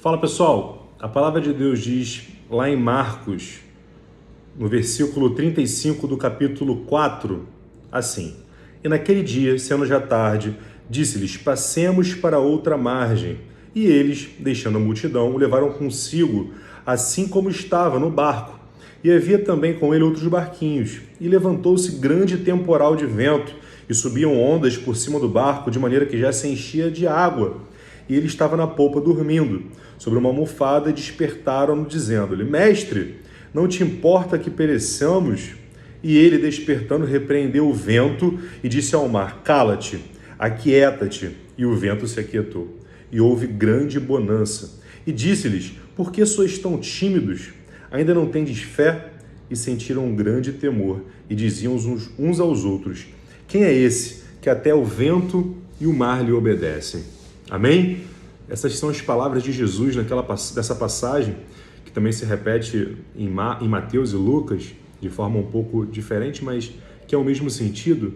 Fala pessoal, a palavra de Deus diz lá em Marcos, no versículo 35 do capítulo 4, assim: E naquele dia, sendo já tarde, disse-lhes: Passemos para outra margem. E eles, deixando a multidão, o levaram consigo, assim como estava no barco. E havia também com ele outros barquinhos. E levantou-se grande temporal de vento, e subiam ondas por cima do barco, de maneira que já se enchia de água. E ele estava na polpa dormindo, sobre uma almofada, e despertaram-no, dizendo-lhe: Mestre, não te importa que pereçamos? E ele, despertando, repreendeu o vento e disse ao mar: Cala-te, aquieta-te. E o vento se aquietou. E houve grande bonança. E disse-lhes: Por que sois tão tímidos? Ainda não tendes fé? E sentiram um grande temor. E diziam uns aos outros: Quem é esse que até o vento e o mar lhe obedecem? Amém? Essas são as palavras de Jesus dessa passagem, que também se repete em Mateus e Lucas, de forma um pouco diferente, mas que é o mesmo sentido,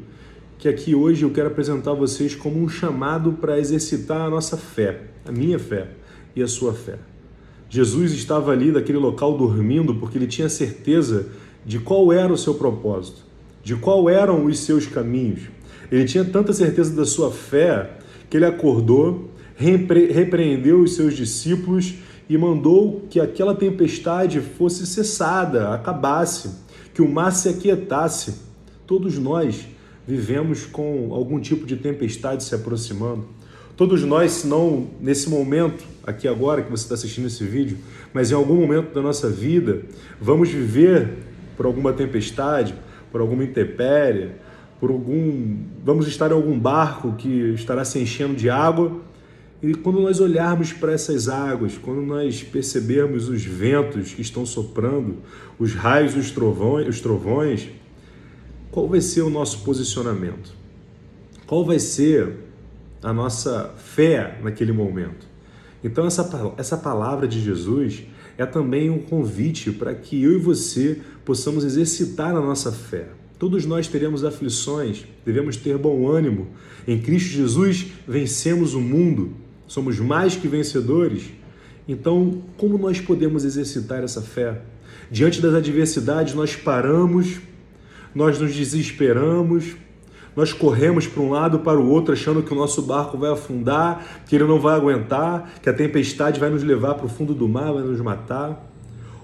que aqui hoje eu quero apresentar a vocês como um chamado para exercitar a nossa fé, a minha fé e a sua fé. Jesus estava ali naquele local dormindo porque ele tinha certeza de qual era o seu propósito, de qual eram os seus caminhos. Ele tinha tanta certeza da sua fé que ele acordou, repreendeu os seus discípulos e mandou que aquela tempestade fosse cessada, acabasse, que o mar se aquietasse. Todos nós vivemos com algum tipo de tempestade se aproximando. Todos nós, se não nesse momento, aqui agora que você está assistindo esse vídeo, mas em algum momento da nossa vida, vamos viver por alguma tempestade, por alguma intempérie, vamos estar em algum barco que estará se enchendo de água, e quando nós olharmos para essas águas, quando nós percebermos os ventos que estão soprando, os raios, os trovões, qual vai ser o nosso posicionamento? Qual vai ser a nossa fé naquele momento? Então essa palavra de Jesus é também um convite para que eu e você possamos exercitar a nossa fé. Todos nós teremos aflições, devemos ter bom ânimo. Em Cristo Jesus vencemos o mundo, somos mais que vencedores. Então, como nós podemos exercitar essa fé? Diante das adversidades, nós paramos, nós nos desesperamos, nós corremos para um lado para o outro, achando que o nosso barco vai afundar, que ele não vai aguentar, que a tempestade vai nos levar para o fundo do mar, vai nos matar.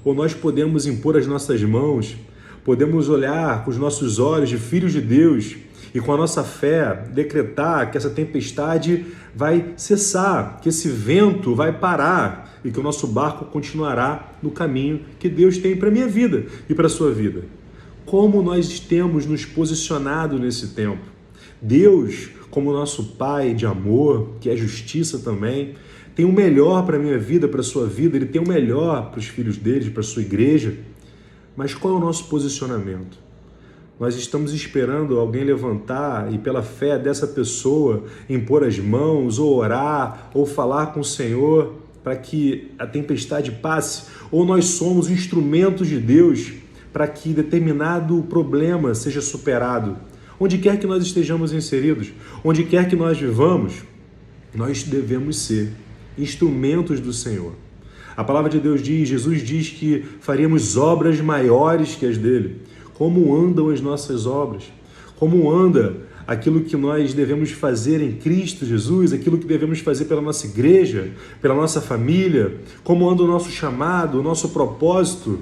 Ou nós podemos impor as nossas mãos, podemos olhar com os nossos olhos de filhos de Deus e com a nossa fé decretar que essa tempestade vai cessar, que esse vento vai parar e que o nosso barco continuará no caminho que Deus tem para a minha vida e para a sua vida. Como nós temos nos posicionado nesse tempo? Deus, como nosso Pai de amor, que é justiça também, tem o melhor para a minha vida, para a sua vida, Ele tem o melhor para os filhos dele, para a sua igreja. Mas qual é o nosso posicionamento? Nós estamos esperando alguém levantar e pela fé dessa pessoa impor as mãos, ou orar, ou falar com o Senhor para que a tempestade passe? Ou nós somos instrumentos de Deus para que determinado problema seja superado? Onde quer que nós estejamos inseridos, onde quer que nós vivamos, nós devemos ser instrumentos do Senhor. A palavra de Deus diz, Jesus diz que faríamos obras maiores que as dele. Como andam as nossas obras? Como anda aquilo que nós devemos fazer em Cristo Jesus, aquilo que devemos fazer pela nossa igreja, pela nossa família? Como anda o nosso chamado, o nosso propósito?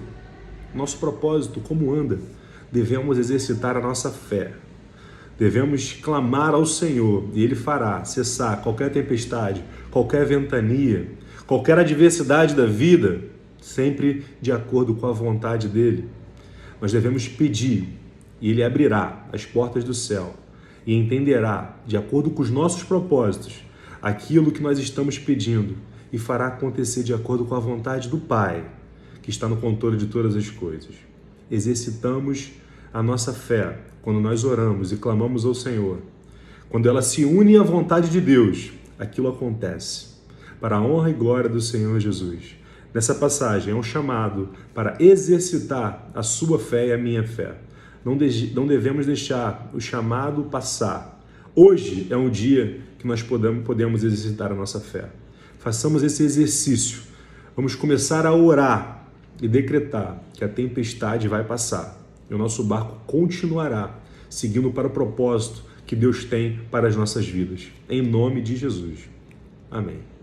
Nosso propósito, como anda? Devemos exercitar a nossa fé. Devemos clamar ao Senhor e Ele fará cessar qualquer tempestade, qualquer ventania, qualquer adversidade da vida, sempre de acordo com a vontade dEle. Nós devemos pedir e Ele abrirá as portas do céu e entenderá, de acordo com os nossos propósitos, aquilo que nós estamos pedindo e fará acontecer de acordo com a vontade do Pai, que está no controle de todas as coisas. Exercitamos a nossa fé quando nós oramos e clamamos ao Senhor. Quando ela se une à vontade de Deus, aquilo acontece para a honra e glória do Senhor Jesus. Nessa passagem é um chamado para exercitar a sua fé e a minha fé. Não devemos deixar o chamado passar. Hoje é um dia que nós podemos exercitar a nossa fé. Façamos esse exercício Vamos começar a orar e decretar que a tempestade vai passar e o nosso barco continuará seguindo para o propósito que Deus tem para as nossas vidas. Em nome de Jesus. Amém.